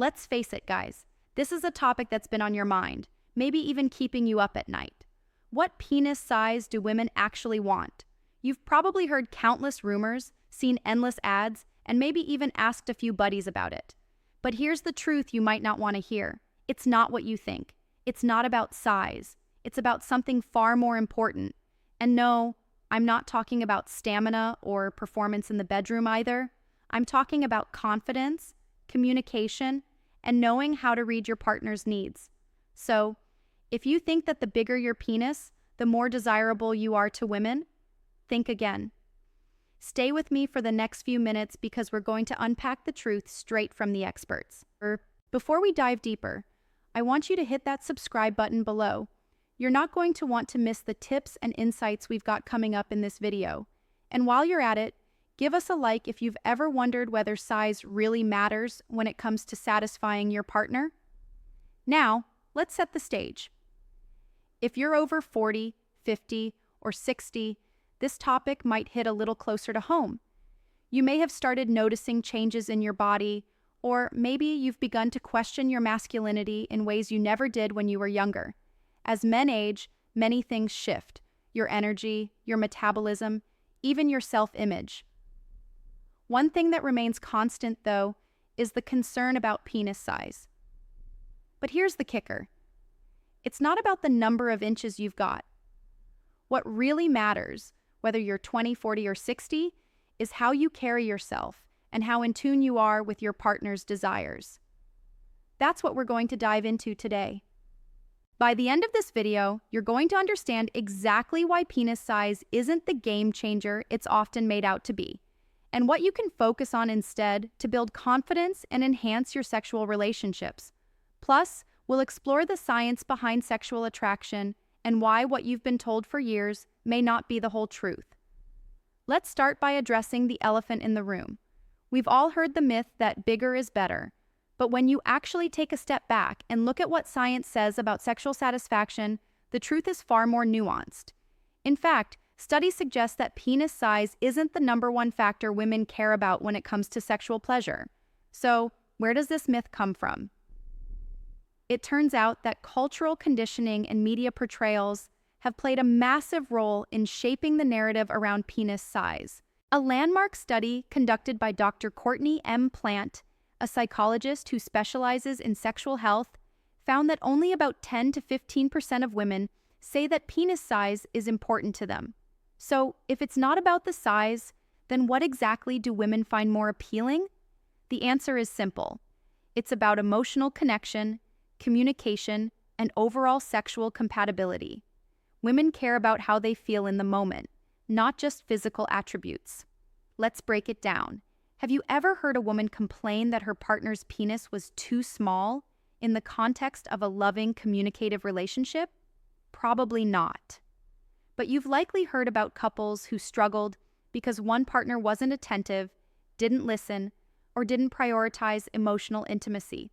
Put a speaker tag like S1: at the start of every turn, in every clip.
S1: Let's face it, guys. This is a topic that's been on your mind, maybe even keeping you up at night. What penis size do women actually want? You've probably heard countless rumors, seen endless ads, and maybe even asked a few buddies about it. But here's the truth you might not want to hear. It's not what you think. It's not about size. It's about something far more important. And no, I'm not talking about stamina or performance in the bedroom either. I'm talking about confidence, communication, and knowing how to read your partner's needs. So, if you think that the bigger your penis, the more desirable you are to women, think again. Stay with me for the next few minutes because we're going to unpack the truth straight from the experts. Before we dive deeper, I want you to hit that subscribe button below. You're not going to want to miss the tips and insights we've got coming up in this video. And while you're at it, give us a like if you've ever wondered whether size really matters when it comes to satisfying your partner. Now, let's set the stage. If you're over 40, 50, or 60, this topic might hit a little closer to home. You may have started noticing changes in your body, or maybe you've begun to question your masculinity in ways you never did when you were younger. As men age, many things shift: your energy, your metabolism, even your self-image. One thing that remains constant, though, is the concern about penis size. But here's the kicker. It's not about the number of inches you've got. What really matters, whether you're 20, 40, or 60, is how you carry yourself and how in tune you are with your partner's desires. That's what we're going to dive into today. By the end of this video, you're going to understand exactly why penis size isn't the game changer it's often made out to be, and what you can focus on instead to build confidence and enhance your sexual relationships. Plus, we'll explore the science behind sexual attraction and why what you've been told for years may not be the whole truth. Let's start by addressing the elephant in the room. We've all heard the myth that bigger is better, but when you actually take a step back and look at what science says about sexual satisfaction, the truth is far more nuanced. In fact, studies suggest that penis size isn't the number one factor women care about when it comes to sexual pleasure. So, where does this myth come from? It turns out that cultural conditioning and media portrayals have played a massive role in shaping the narrative around penis size. A landmark study conducted by Dr. Courtney M. Plant, a psychologist who specializes in sexual health, found that only about 10 to 15% of women say that penis size is important to them. So, if it's not about the size, then what exactly do women find more appealing? The answer is simple. It's about emotional connection, communication, and overall sexual compatibility. Women care about how they feel in the moment, not just physical attributes. Let's break it down. Have you ever heard a woman complain that her partner's penis was too small in the context of a loving, communicative relationship? Probably not. But you've likely heard about couples who struggled because one partner wasn't attentive, didn't listen, or didn't prioritize emotional intimacy.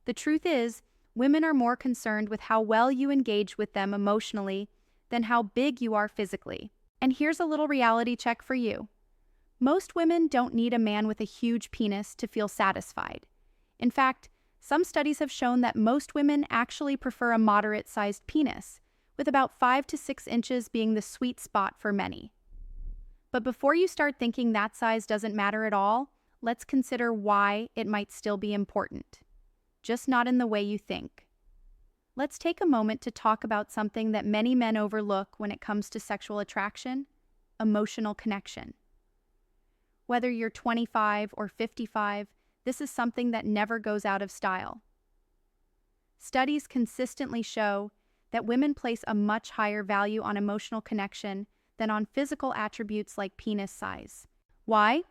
S1: The truth is, women are more concerned with how well you engage with them emotionally than how big you are physically. And here's a little reality check for you. Most women don't need a man with a huge penis to feel satisfied. In fact, some studies have shown that most women actually prefer a moderate-sized penis, with about 5 to 6 inches being the sweet spot for many. But before you start thinking that size doesn't matter at all, let's consider why it might still be important. Just not in the way you think. Let's take a moment to talk about something that many men overlook when it comes to sexual attraction: emotional connection. Whether you're 25 or 55, this is something that never goes out of style. Studies consistently show that women place a much higher value on emotional connection than on physical attributes like penis size. Why?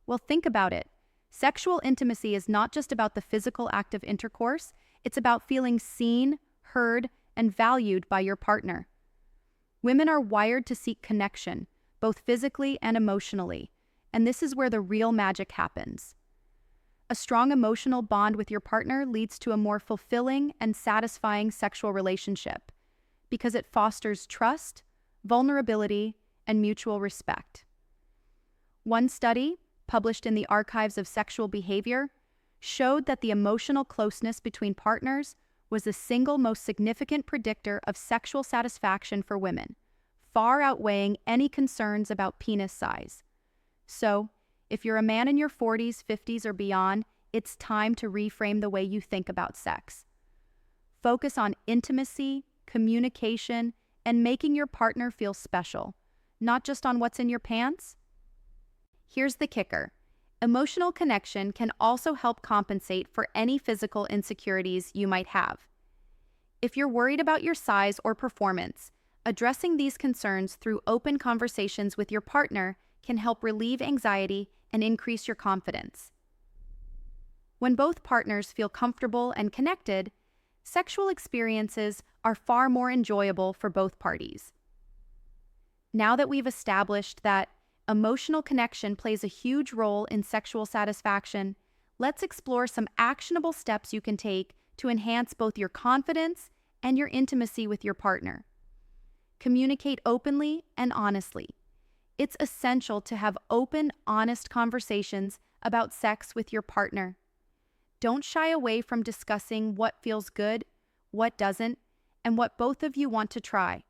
S1: Well, think about it. Sexual intimacy is not just about the physical act of intercourse, it's about feeling seen, heard, and valued by your partner. Women are wired to seek connection, both physically and emotionally, and this is where the real magic happens. A strong emotional bond with your partner leads to a more fulfilling and satisfying sexual relationship because it fosters trust, vulnerability, and mutual respect. One study, published in the Archives of Sexual Behavior, showed that the emotional closeness between partners was the single most significant predictor of sexual satisfaction for women, far outweighing any concerns about penis size. So, if you're a man in your 40s, 50s, or beyond, it's time to reframe the way you think about sex. Focus on intimacy, communication, and making your partner feel special, not just on what's in your pants. Here's the kicker. Emotional connection can also help compensate for any physical insecurities you might have. If you're worried about your size or performance, addressing these concerns through open conversations with your partner can help relieve anxiety and increase your confidence. When both partners feel comfortable and connected, sexual experiences are far more enjoyable for both parties. Now that we've established that emotional connection plays a huge role in sexual satisfaction, let's explore some actionable steps you can take to enhance both your confidence and your intimacy with your partner. Communicate openly and honestly. It's essential to have open, honest conversations about sex with your partner. Don't shy away from discussing what feels good, what doesn't, and what both of you want to try.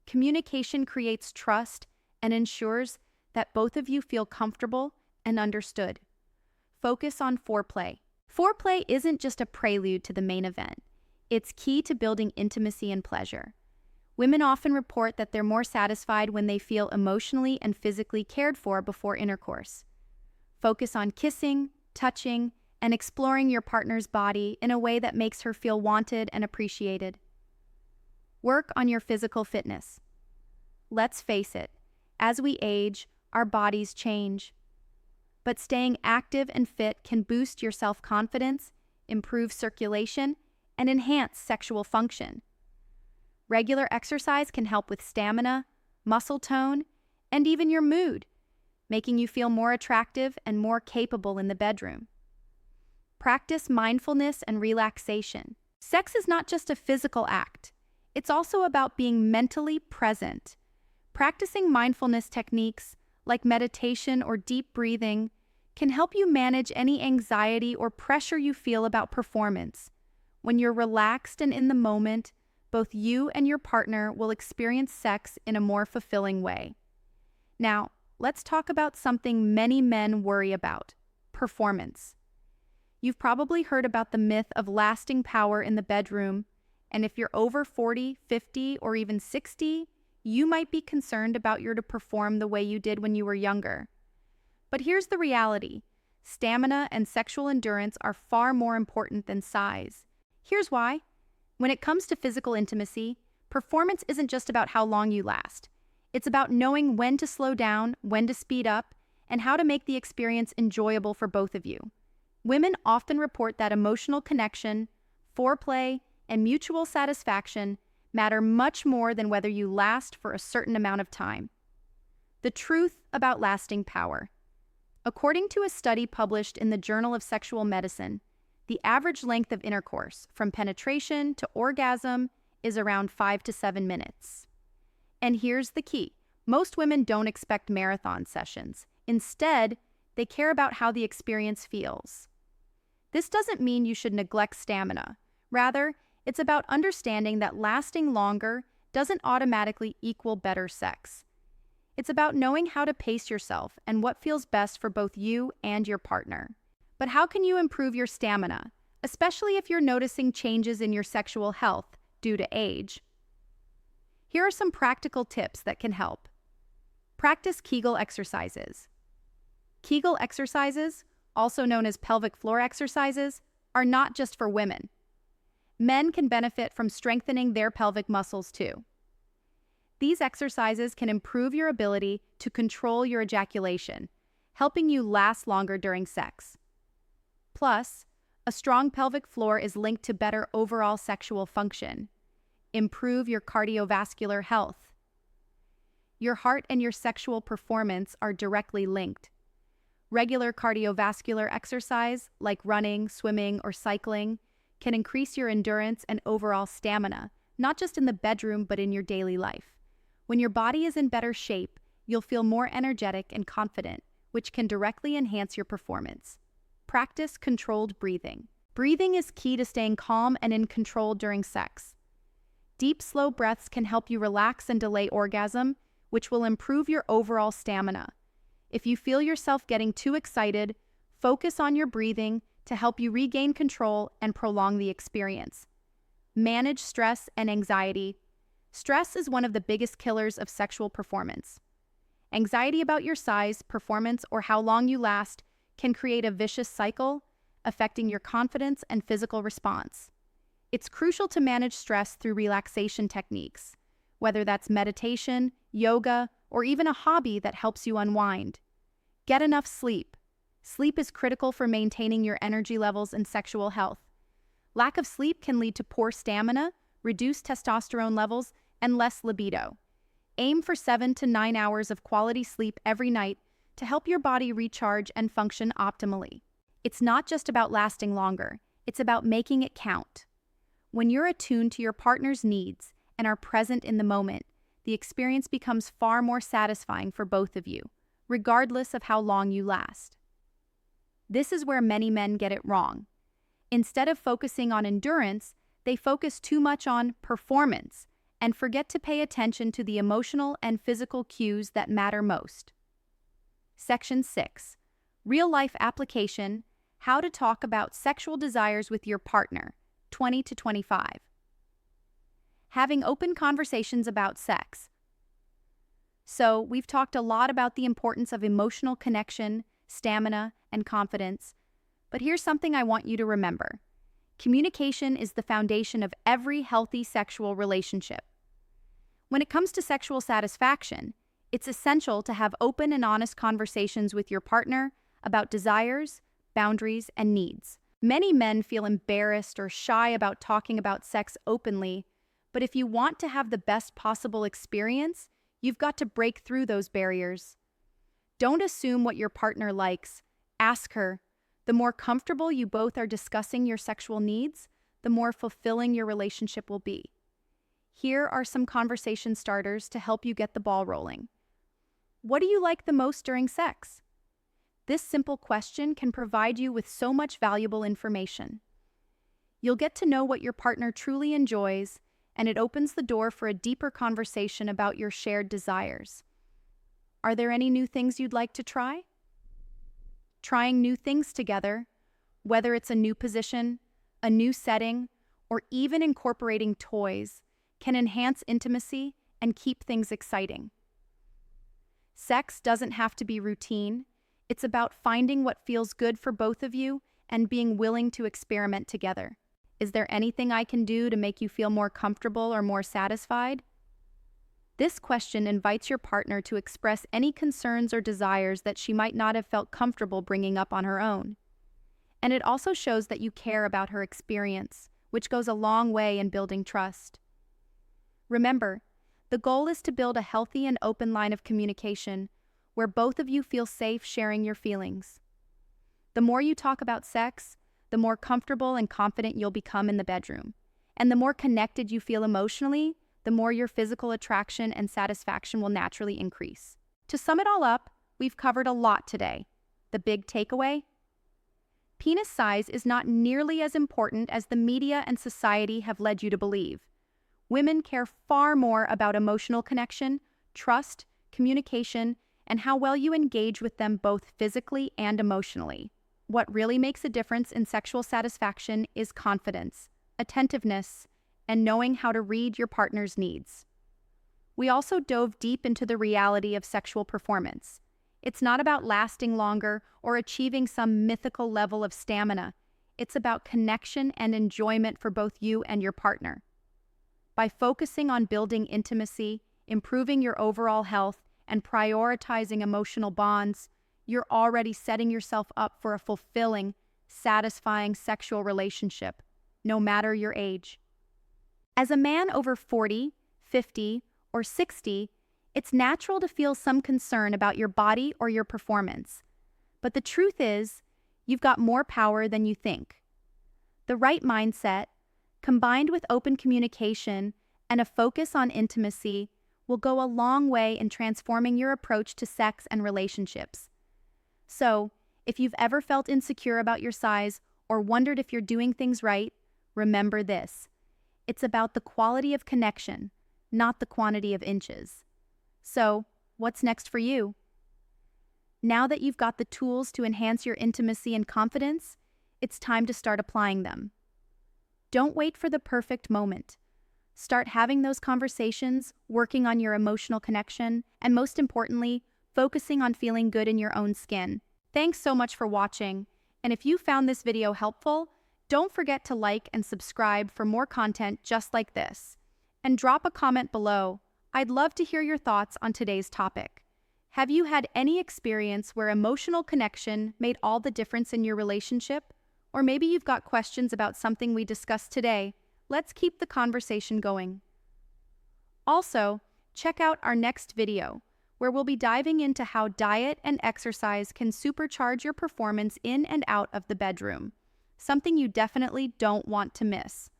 S1: Communication creates trust and ensures that both of you feel comfortable and understood. Focus on foreplay. Foreplay isn't just a prelude to the main event. It's key to building intimacy and pleasure. Women often report that they're more satisfied when they feel emotionally and physically cared for before intercourse. Focus on kissing, touching, and exploring your partner's body in a way that makes her feel wanted and appreciated. Work on your physical fitness. Let's face it, as we age, our bodies change. But staying active and fit can boost your self-confidence, improve circulation, and enhance sexual function. Regular exercise can help with stamina, muscle tone, and even your mood, making you feel more attractive and more capable in the bedroom. Practice mindfulness and relaxation. Sex is not just a physical act. It's also about being mentally present. Practicing mindfulness techniques like meditation or deep breathing can help you manage any anxiety or pressure you feel about performance. When you're relaxed and in the moment, both you and your partner will experience sex in a more fulfilling way. Now, let's talk about something many men worry about: performance. You've probably heard about the myth of lasting power in the bedroom, and if you're over 40, 50, or even 60, you might be concerned about you to perform the way you did when you were younger. But here's the reality. Stamina and sexual endurance are far more important than size. Here's why. When it comes to physical intimacy, performance isn't just about how long you last. It's about knowing when to slow down, when to speed up, and how to make the experience enjoyable for both of you. Women often report that emotional connection, foreplay, and mutual satisfaction matter much more than whether you last for a certain amount of time. The truth about lasting power. According to a study published in the Journal of Sexual Medicine, the average length of intercourse, from penetration to orgasm, is around 5 to 7 minutes. And here's the key. Most women don't expect marathon sessions. Instead, they care about how the experience feels. This doesn't mean you should neglect stamina. Rather, it's about understanding that lasting longer doesn't automatically equal better sex. It's about knowing how to pace yourself and what feels best for both you and your partner. But how can you improve your stamina, especially if you're noticing changes in your sexual health due to age? Here are some practical tips that can help. Practice Kegel exercises. Kegel exercises, also known as pelvic floor exercises, are not just for women. Men can benefit from strengthening their pelvic muscles too. These exercises can improve your ability to control your ejaculation, helping you last longer during sex. Plus, a strong pelvic floor is linked to better overall sexual function. Improve your cardiovascular health. Your heart and your sexual performance are directly linked. Regular cardiovascular exercise, like running, swimming, or cycling, can increase your endurance and overall stamina, not just in the bedroom but in your daily life. When your body is in better shape, you'll feel more energetic and confident, which can directly enhance your performance. practice controlled breathing. Breathing is key to staying calm and in control during sex. Deep, slow breaths can help you relax and delay orgasm, which will improve your overall stamina. If you feel yourself getting too excited, focus on your breathing to help you regain control and prolong the experience. Manage stress and anxiety. Stress is one of the biggest killers of sexual performance. Anxiety about your size, performance, or how long you last can create a vicious cycle, affecting your confidence and physical response. It's crucial to manage stress through relaxation techniques, whether that's meditation, yoga, or even a hobby that helps you unwind. Get enough sleep. Sleep is critical for maintaining your energy levels and sexual health. Lack of sleep can lead to poor stamina, reduced testosterone levels, and less libido. Aim for 7 to 9 hours of quality sleep every night to help your body recharge and function optimally. It's not just about lasting longer, it's about making it count. When you're attuned to your partner's needs and are present in the moment, the experience becomes far more satisfying for both of you, regardless of how long you last. This is where many men get it wrong. Instead of focusing on endurance, they focus too much on performance and forget to pay attention to the emotional and physical cues that matter most. Section 6. Real-life application: how to talk about sexual desires with your partner, 20 to 25. Having open conversations about sex. So, we've talked a lot about the importance of emotional connection, stamina, and confidence, but here's something I want you to remember. Communication is the foundation of every healthy sexual relationship. When it comes to sexual satisfaction, it's essential to have open and honest conversations with your partner about desires, boundaries, and needs. Many men feel embarrassed or shy about talking about sex openly, but if you want to have the best possible experience, you've got to break through those barriers. Don't assume what your partner likes. Ask her. The more comfortable you both are discussing your sexual needs, the more fulfilling your relationship will be. Here are some conversation starters to help you get the ball rolling. What do you like the most during sex? This simple question can provide you with so much valuable information. You'll get to know what your partner truly enjoys, and it opens the door for a deeper conversation about your shared desires. Are there any new things you'd like to try? Trying new things together, whether it's a new position, a new setting, or even incorporating toys, can enhance intimacy and keep things exciting. Sex doesn't have to be routine. It's about finding what feels good for both of you and being willing to experiment together. Is there anything I can do to make you feel more comfortable or more satisfied? This question invites your partner to express any concerns or desires that she might not have felt comfortable bringing up on her own. And it also shows that you care about her experience, which goes a long way in building trust. Remember, the goal is to build a healthy and open line of communication where both of you feel safe sharing your feelings. The more you talk about sex, the more comfortable and confident you'll become in the bedroom. And the more connected you feel emotionally, the more your physical attraction and satisfaction will naturally increase. To sum it all up, we've covered a lot today. The big takeaway? Penis size is not nearly as important as the media and society have led you to believe. Women care far more about emotional connection, trust, communication, and how well you engage with them both physically and emotionally. What really makes a difference in sexual satisfaction is confidence, attentiveness, and knowing how to read your partner's needs. We also dove deep into the reality of sexual performance. It's not about lasting longer or achieving some mythical level of stamina. It's about connection and enjoyment for both you and your partner. By focusing on building intimacy, improving your overall health, and prioritizing emotional bonds, you're already setting yourself up for a fulfilling, satisfying sexual relationship, no matter your age. As a man over 40, 50, or 60, it's natural to feel some concern about your body or your performance. But the truth is, you've got more power than you think. The right mindset, combined with open communication and a focus on intimacy, will go a long way in transforming your approach to sex and relationships. So, If you've ever felt insecure about your size or wondered if you're doing things right, remember this. It's about the quality of connection, not the quantity of inches. So, what's next for you? Now that you've got the tools to enhance your intimacy and confidence, it's time to start applying them. Don't wait for the perfect moment. Start having those conversations, working on your emotional connection, and most importantly, focusing on feeling good in your own skin. Thanks so much for watching, and if you found this video helpful, don't forget to like and subscribe for more content just like this. And drop a comment below. I'd love to hear your thoughts on today's topic. Have you had any experience where emotional connection made all the difference in your relationship? Or maybe you've got questions about something we discussed today. Let's keep the conversation going. Also, check out our next video, where we'll be diving into how diet and exercise can supercharge your performance in and out of the bedroom. Something you definitely don't want to miss.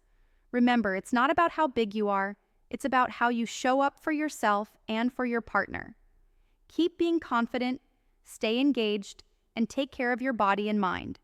S1: Remember, it's not about how big you are, it's about how you show up for yourself and for your partner. Keep being confident, stay engaged, and take care of your body and mind.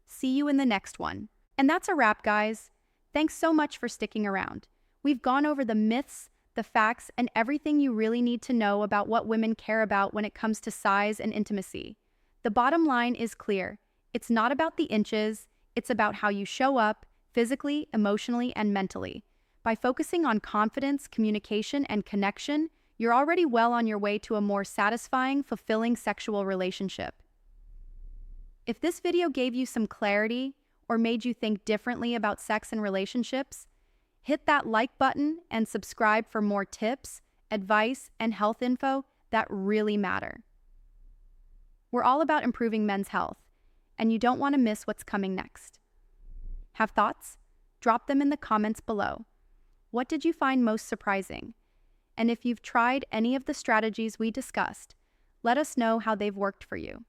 S1: See you in the next one. And that's a wrap, guys. Thanks so much for sticking around. We've gone over the myths, the facts, and everything you really need to know about what women care about when it comes to size and intimacy. The bottom line is clear. It's not about the inches, it's about how you show up, physically, emotionally, and mentally. By focusing on confidence, communication, and connection, you're already well on your way to a more satisfying, fulfilling sexual relationship. If this video gave you some clarity or made you think differently about sex and relationships, hit that like button and subscribe for more tips, advice, and health info that really matter. We're all about improving men's health, and you don't want to miss what's coming next. Have thoughts? Drop them in the comments below. What did you find most surprising? And if you've tried any of the strategies we discussed, let us know how they've worked for you.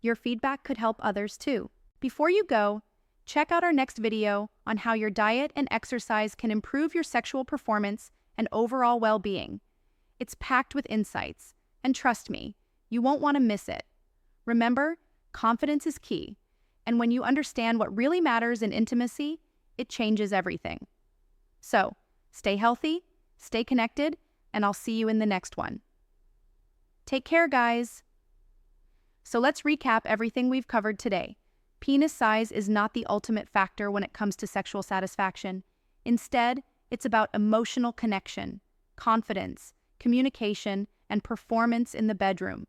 S1: Your feedback could help others too. Before you go, check out our next video on how your diet and exercise can improve your sexual performance and overall well-being. It's packed with insights, and trust me, you won't want to miss it. Remember, confidence is key, and when you understand what really matters in intimacy, it changes everything. So, stay healthy, stay connected, and I'll see you in the next one. Take care, guys. So let's recap everything we've covered today. Penis size is not the ultimate factor when it comes to sexual satisfaction. Instead, it's about emotional connection, confidence, communication, and performance in the bedroom.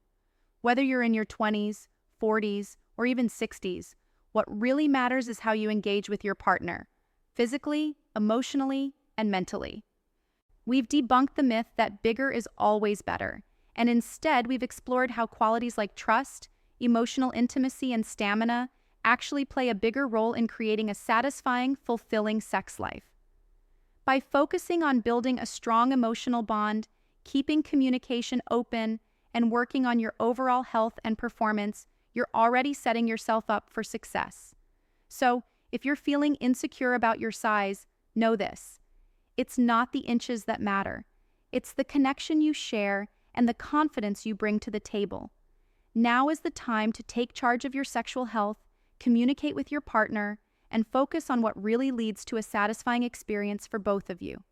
S1: Whether you're in your 20s, 40s, or even 60s, what really matters is how you engage with your partner, physically, emotionally, and mentally. We've debunked the myth that bigger is always better, and instead we've explored how qualities like trust, emotional intimacy, and stamina actually play a bigger role in creating a satisfying, fulfilling sex life. By focusing on building a strong emotional bond, keeping communication open, and working on your overall health and performance, you're already setting yourself up for success. So, if you're feeling insecure about your size, know this. It's not the inches that matter. It's the connection you share and the confidence you bring to the table. Now is the time to take charge of your sexual health, communicate with your partner, and focus on what really leads to a satisfying experience for both of you.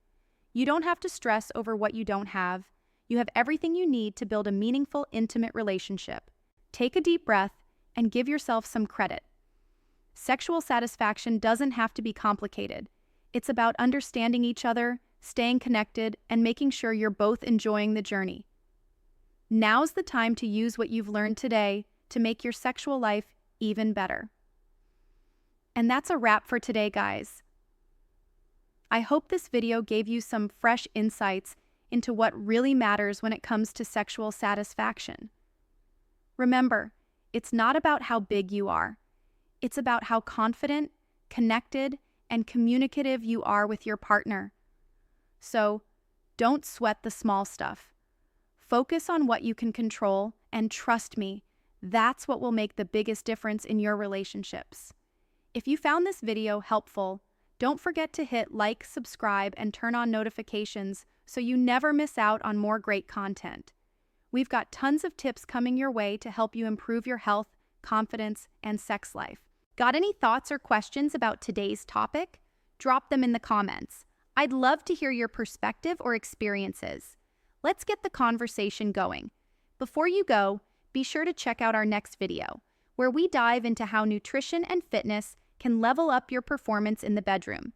S1: You don't have to stress over what you don't have. You have everything you need to build a meaningful, intimate relationship. Take a deep breath and give yourself some credit. Sexual satisfaction doesn't have to be complicated. It's about understanding each other, staying connected, and making sure you're both enjoying the journey. Now's the time to use what you've learned today to make your sexual life even better. And that's a wrap for today, guys. I hope this video gave you some fresh insights into what really matters when it comes to sexual satisfaction. Remember, it's not about how big you are. It's about how confident, connected, and communicative you are with your partner. So, don't sweat the small stuff. Focus on what you can control, and trust me, that's what will make the biggest difference in your relationships. If you found this video helpful, don't forget to hit like, subscribe, and turn on notifications so you never miss out on more great content. We've got tons of tips coming your way to help you improve your health, confidence, and sex life. Got any thoughts or questions about today's topic? Drop them in the comments. I'd love to hear your perspective or experiences. Let's get the conversation going. Before you go, be sure to check out our next video, where we dive into how nutrition and fitness can level up your performance in the bedroom.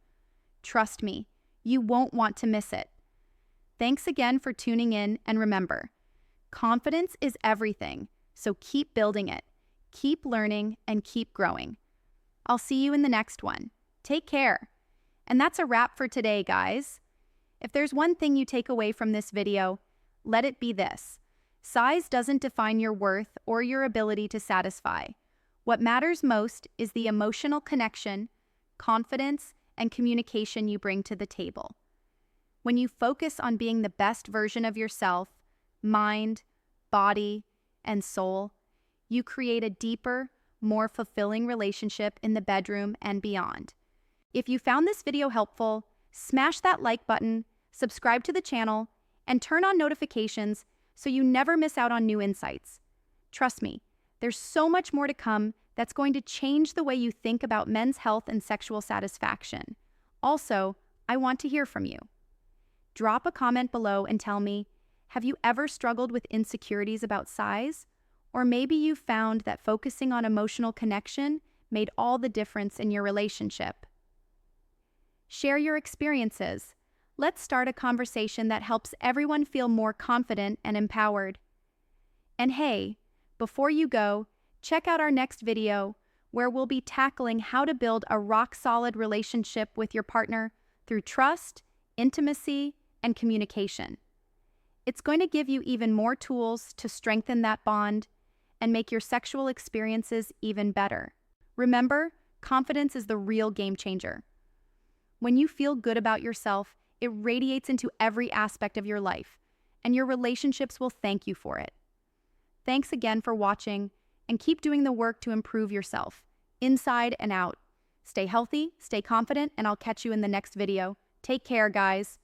S1: Trust me, you won't want to miss it. Thanks again for tuning in, and remember, confidence is everything, so keep building it, keep learning, and keep growing. I'll see you in the next one. Take care. And that's a wrap for today, guys. If there's one thing you take away from this video, let it be this. Size doesn't define your worth or your ability to satisfy. What matters most is the emotional connection, confidence, and communication you bring to the table. When you focus on being the best version of yourself, mind, body, and soul, you create a deeper, more fulfilling relationship in the bedroom and beyond. If you found this video helpful, smash that like button, subscribe to the channel, and turn on notifications so you never miss out on new insights. Trust me, there's so much more to come that's going to change the way you think about men's health and sexual satisfaction. Also, I want to hear from you. Drop a comment below and tell me, have you ever struggled with insecurities about size? Or maybe you found that focusing on emotional connection made all the difference in your relationship. Share your experiences. Let's start a conversation that helps everyone feel more confident and empowered. And hey, before you go, check out our next video where we'll be tackling how to build a rock-solid relationship with your partner through trust, intimacy, and communication. It's going to give you even more tools to strengthen that bond and make your sexual experiences even better. Remember, confidence is the real game changer. When you feel good about yourself, it radiates into every aspect of your life, and your relationships will thank you for it. Thanks again for watching, and keep doing the work to improve yourself, inside and out. Stay healthy, stay confident, and I'll catch you in the next video. Take care, guys.